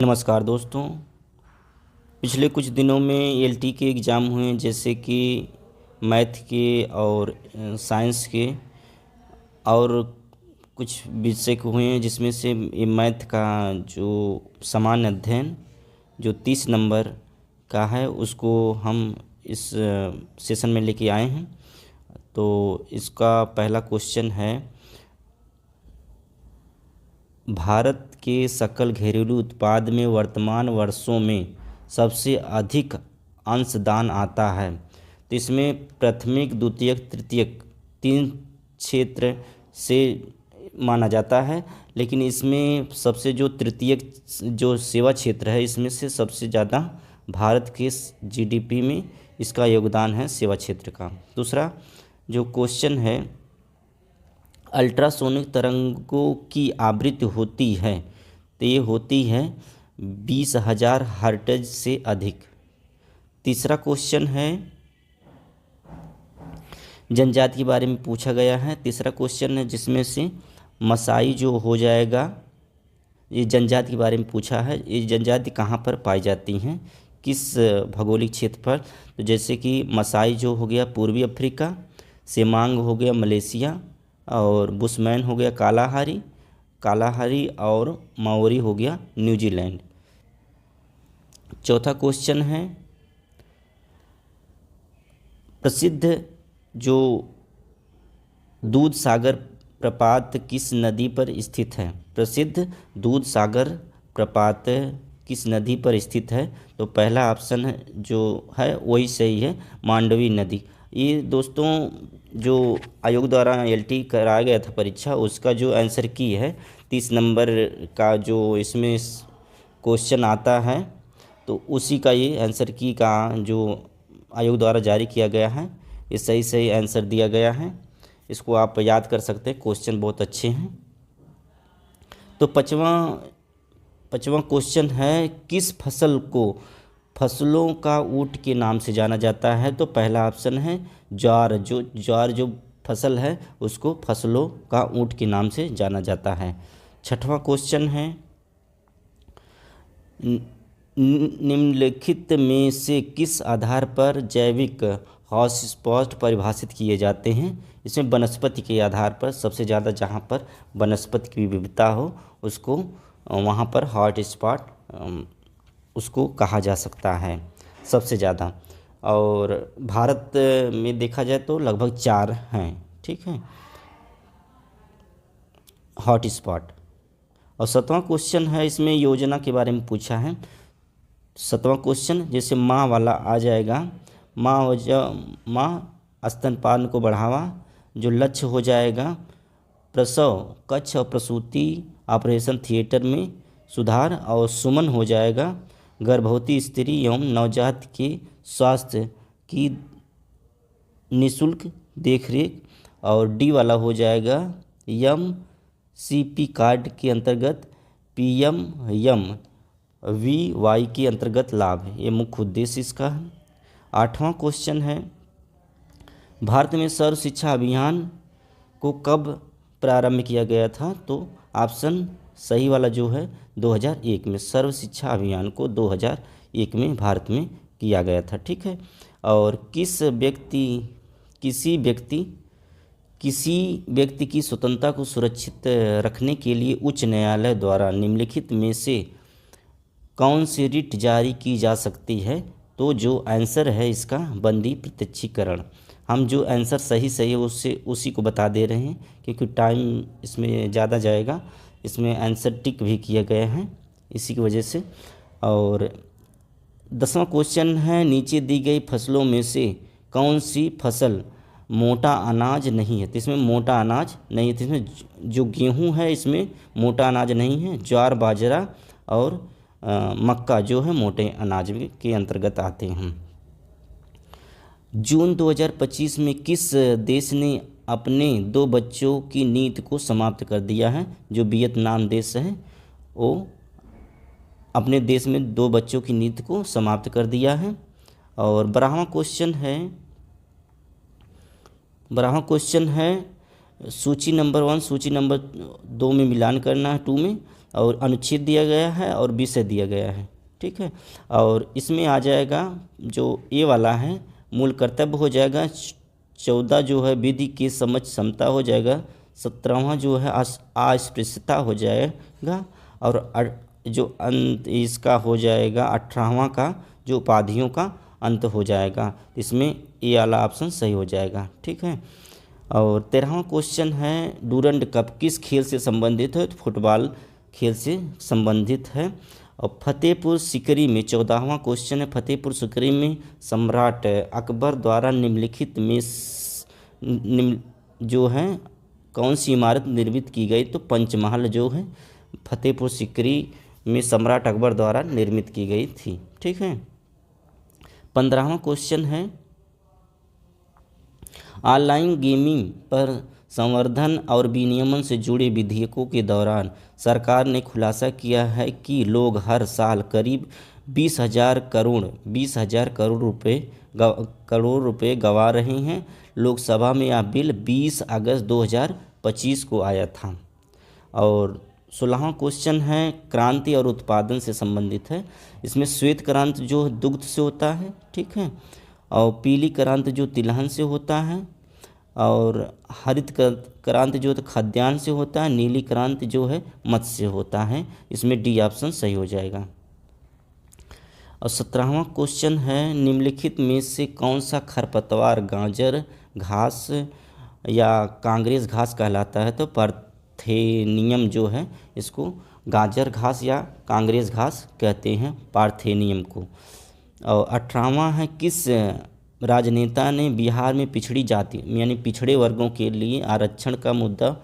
नमस्कार दोस्तों। पिछले कुछ दिनों में एलटी के एग्ज़ाम हुए, जैसे कि मैथ के और साइंस के और कुछ विषय के हुए हैं, जिसमें से ये मैथ का जो सामान्य अध्ययन जो 30 नंबर का है उसको हम इस सेशन में लेके आए हैं। तो इसका पहला क्वेश्चन है, भारत के सकल घरेलू उत्पाद में वर्तमान वर्षों में सबसे अधिक अंशदान आता है। तो इसमें प्राथमिक, द्वितीयक, तृतीयक 3 क्षेत्र से माना जाता है, लेकिन इसमें सबसे जो तृतीयक जो सेवा क्षेत्र है, इसमें से सबसे ज़्यादा भारत के जीडीपी में इसका योगदान है सेवा क्षेत्र का। दूसरा जो क्वेश्चन है, अल्ट्रासोनिक तरंगों की आवृत्ति होती है, तो ये होती है 20,000 हर्ट्ज से अधिक। तीसरा क्वेश्चन है, जनजाति के बारे में पूछा गया है। तीसरा क्वेश्चन है जिसमें से मसाई जो हो जाएगा, ये जनजाति के बारे में पूछा है। ये जनजाति कहाँ पर पाई जाती हैं, किस भौगोलिक क्षेत्र पर? तो जैसे कि मसाई जो हो गया पूर्वी अफ्रीका, सेमांग हो गया मलेशिया, और बुशमैन हो गया कालाहारी और माओरी हो गया न्यूजीलैंड। चौथा क्वेश्चन है, प्रसिद्ध जो दूध सागर प्रपात किस नदी पर स्थित है? प्रसिद्ध दूध सागर प्रपात किस नदी पर स्थित है? तो पहला ऑप्शन जो है वही सही है, मांडवी नदी। ये दोस्तों जो आयोग द्वारा एलटी कराया गया था परीक्षा, उसका जो आंसर की है 30 नंबर का जो इसमें क्वेश्चन आता है, तो उसी का ये आंसर की का जो आयोग द्वारा जारी किया गया है, ये सही आंसर दिया गया है। इसको आप याद कर सकते हैं, क्वेश्चन बहुत अच्छे हैं। तो पाँचवा क्वेश्चन है, किस फसल को फसलों का ऊँट के नाम से जाना जाता है? तो पहला ऑप्शन है ज्वार। जो फसल है उसको फसलों का ऊँट के नाम से जाना जाता है। छठवां क्वेश्चन है, निम्नलिखित में से किस आधार पर जैविक हॉटस्पॉट परिभाषित किए जाते हैं? इसमें वनस्पति के आधार पर सबसे ज़्यादा जहाँ पर वनस्पति की विविधता हो उसको वहाँ पर हॉटस्पॉट उसको कहा जा सकता है सबसे ज़्यादा। और भारत में देखा जाए तो लगभग 4 हैं, ठीक है, हॉटस्पॉट। और 7वां क्वेश्चन है, इसमें योजना के बारे में पूछा है। 7वां क्वेश्चन जैसे माँ वाला आ जाएगा, माँ स्तनपान को बढ़ावा, जो लक्ष्य हो जाएगा प्रसव कक्ष और प्रसूति ऑपरेशन थिएटर में सुधार, और सुमन हो जाएगा गर्भवती स्त्री एवं नवजात के स्वास्थ्य की निःशुल्क देखरेख, और डी वाला हो जाएगा MCP कार्ड के अंतर्गत PMMVY के अंतर्गत लाभ। ये मुख्य उद्देश्य इसका है। 8वां क्वेश्चन है, भारत में सर्व शिक्षा अभियान को कब प्रारंभ किया गया था? तो ऑप्शन सही वाला जो है 2001 में, सर्व शिक्षा अभियान को 2001 में भारत में किया गया था, ठीक है। और किसी व्यक्ति की स्वतंत्रता को सुरक्षित रखने के लिए उच्च न्यायालय द्वारा निम्नलिखित में से कौन सी रिट जारी की जा सकती है? तो जो आंसर है इसका बंदी प्रत्यक्षीकरण। हम जो आंसर सही है उससे उसी को बता दे रहे हैं, क्योंकि टाइम इसमें ज़्यादा जाएगा। इसमें आंसर टिक भी किए गए हैं इसी की वजह से। और 10वां क्वेश्चन है, नीचे दी गई फसलों में से कौन सी फसल मोटा अनाज नहीं है? तो इसमें मोटा अनाज नहीं है, तो इसमें जो गेहूं है इसमें मोटा अनाज नहीं है। ज्वार, बाजरा और मक्का जो है मोटे अनाज के अंतर्गत आते हैं। जून 2025 में किस देश ने अपने 2 बच्चों की नीति को समाप्त कर दिया है? जो वियतनाम देश है वो अपने देश में 2 बच्चों की नीति को समाप्त कर दिया है। और 12वां क्वेश्चन है, सूची नंबर 1 सूची नंबर 2 में मिलान करना है, 2 में, और अनुच्छेद दिया गया है और विषय दिया गया है। ठीक है, और इसमें आ जाएगा जो ए वाला है मूल कर्तव्य हो जाएगा, 14 जो है विधि की समझ क्षमता हो जाएगा, 17वां जो है अस्पृश्यता हो जाएगा, और जो अंत इसका हो जाएगा 18वां का जो उपाधियों का अंत हो जाएगा। इसमें ए वाला ऑप्शन सही हो जाएगा। ठीक है, और 13वां क्वेश्चन है डूरंड कप किस खेल से संबंधित है? तो फुटबॉल खेल से संबंधित है। और फतेहपुर सीकरी में 14वां क्वेश्चन है, फतेहपुर सीकरी में सम्राट अकबर द्वारा निम्नलिखित में जो है कौन सी इमारत निर्मित की गई? तो पंचमहल जो है फतेहपुर सीकरी में सम्राट अकबर द्वारा निर्मित की गई थी। ठीक है, 15वां क्वेश्चन है ऑनलाइन गेमिंग पर संवर्धन और विनियमन से जुड़े विधेयकों के दौरान सरकार ने खुलासा किया है कि लोग हर साल करीब 20,000 करोड़ रुपए गंवा रहे हैं। लोकसभा में यह बिल 20 अगस्त 2025 को आया था। और 16वां क्वेश्चन है क्रांति और उत्पादन से संबंधित है। इसमें श्वेत क्रांति जो दुग्ध से होता है, ठीक है, और पीली क्रांति जो तिलहन से होता है, और हरित क्रांति जो खाद्यान्न से होता है, नीली क्रांति जो है मत्स्य से होता है। इसमें डी ऑप्शन सही हो जाएगा। और 17वां क्वेश्चन है निम्नलिखित में से कौन सा खरपतवार गाजर घास या कांग्रेस घास कहलाता है? तो पार्थेनियम जो है इसको गाजर घास या कांग्रेस घास कहते हैं, पार्थेनियम को। और 18वां है किस राजनेता ने बिहार में पिछड़ी जाति यानी पिछड़े वर्गों के लिए आरक्षण का मुद्दा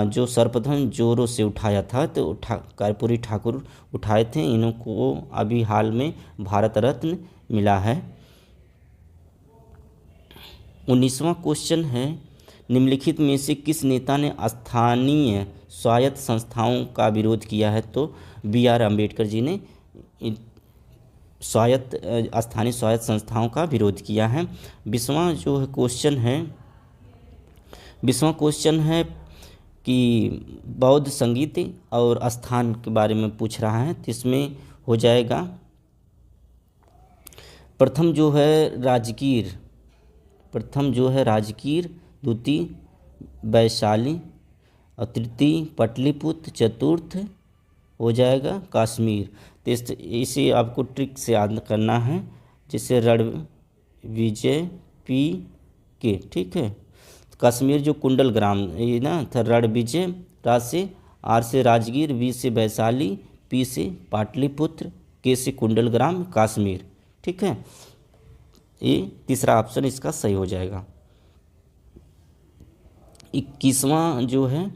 जो सर्वप्रथम जोरों से उठाया था? तो कर्पूरी ठाकुर उठाए थे। इनको अभी हाल में भारत रत्न मिला है। 19वां क्वेश्चन है निम्नलिखित में से किस नेता ने स्थानीय स्वायत्त संस्थाओं का विरोध किया है? तो B.R. अम्बेडकर जी ने स्थानीय स्वायत्त संस्थाओं का विरोध किया है। 20वां जो है क्वेश्चन है कि बौद्ध संगीत और स्थान के बारे में पूछ रहा है। तो इसमें हो जाएगा प्रथम जो है राजगीर, द्वितीय वैशाली, और तृतीय पटलिपुत्र, चतुर्थ हो जाएगा कश्मीर। तो इसे आपको ट्रिक से याद करना है, जिससे रणविजय पी के, ठीक है। कश्मीर जो कुंडल ग्राम ये ना था, रणविजय, रा से आर से राजगीर, वी से वैशाली, पी से पाटलिपुत्र, के से कुंडल ग्राम, कश्मीर, ठीक है। ये तीसरा ऑप्शन इसका सही हो जाएगा। 21वां जो है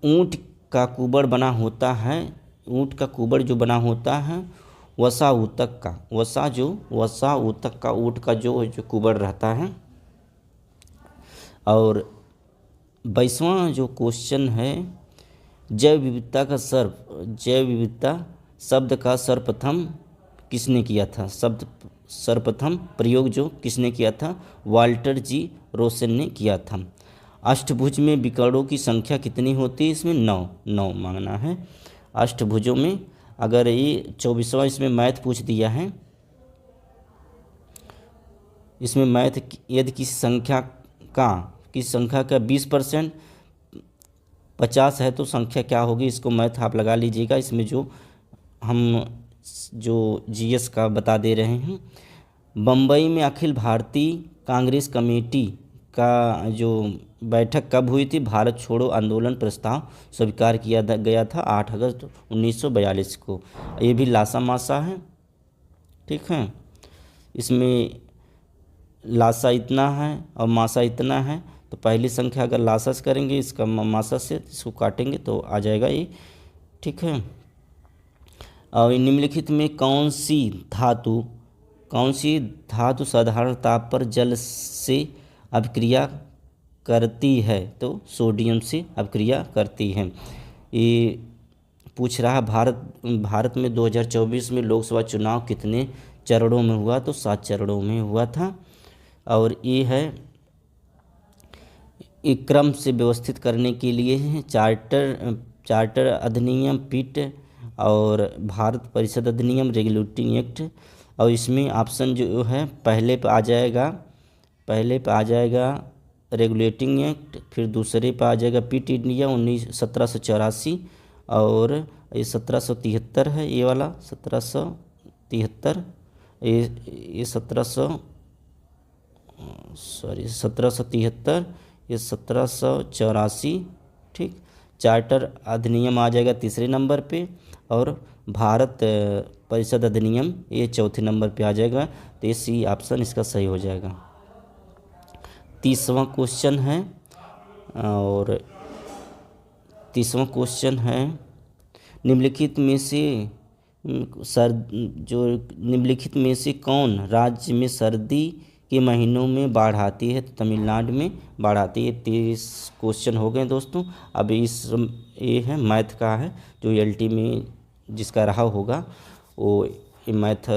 ऊँट का कुबड़ बना होता है, ऊँट का कुबड़ जो बना होता है वसा ऊतक का ऊँट का जो कुबड़ रहता है। और 22वां जो क्वेश्चन है जैव विविधता शब्द का सर्वप्रथम किसने किया था? सर्वप्रथम प्रयोग जो किसने किया था? वाल्टर जी रोसन ने किया था। अष्टभुज में विकर्णों की संख्या कितनी होती है? इसमें 9 मांगना है। अष्टभुजों में अगर ये 24वां इसमें मैथ पूछ दिया है, इसमें मैथ यदि किसी संख्या का 20% 50 है तो संख्या क्या होगी, इसको मैथ आप लगा लीजिएगा। इसमें जो जीएस का बता दे रहे हैं। बम्बई में अखिल भारतीय कांग्रेस कमेटी का जो बैठक कब हुई थी? भारत छोड़ो आंदोलन प्रस्ताव स्वीकार किया गया था 8 अगस्त 1942 को। ये भी लासा मासा है, ठीक है। इसमें लासा इतना है और मासा इतना है, तो पहली संख्या अगर लासा से करेंगे, इसका मासा से इसको काटेंगे तो आ जाएगा ये, ठीक है। और निम्नलिखित में कौन सी धातु साधारण ताप पर जल से अभिक्रिया करती है? तो सोडियम से अभिक्रिया करती है। ये पूछ रहा है भारत में 2024 में लोकसभा चुनाव कितने चरणों में हुआ? तो 7 चरणों में हुआ था। और ये है एक क्रम से व्यवस्थित करने के लिए है। चार्टर अधिनियम पीट और भारत परिषद अधिनियम रेगुलेटिंग एक्ट। और इसमें ऑप्शन जो है पहले पे आ जाएगा रेगुलेटिंग एक्ट, फिर दूसरे पे आ जाएगा पीट इंडिया 1784, और ये 1773 है, ये वाला 1773, ये 1773, ये 1784। ठीक, चार्टर अधिनियम आ जाएगा तीसरे नंबर पे, और भारत परिषद अधिनियम ये चौथे नंबर पे आ जाएगा। तो ये सी ऑप्शन इसका सही हो जाएगा। 30वां क्वेश्चन है, और 30वां क्वेश्चन है निम्नलिखित में से कौन राज्य में सर्दी के महीनों में बाढ़ आती है? तो तमिलनाडु में बाढ़ आती है। 30 क्वेश्चन हो गए दोस्तों। अब ये है मैथ का है, जो एलटी में जिसका रहा होगा वो मैथ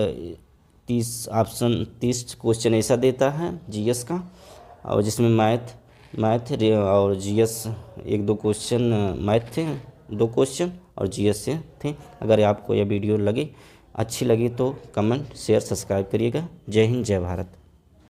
30 क्वेश्चन ऐसा देता है जीएस का, और जिसमें मैथ और जीएस 1-2 क्वेश्चन मैथ थे, 2 क्वेश्चन और जीएस से थे। अगर आपको यह वीडियो अच्छी लगी तो कमेंट शेयर सब्सक्राइब करिएगा। जय हिंद, जय भारत।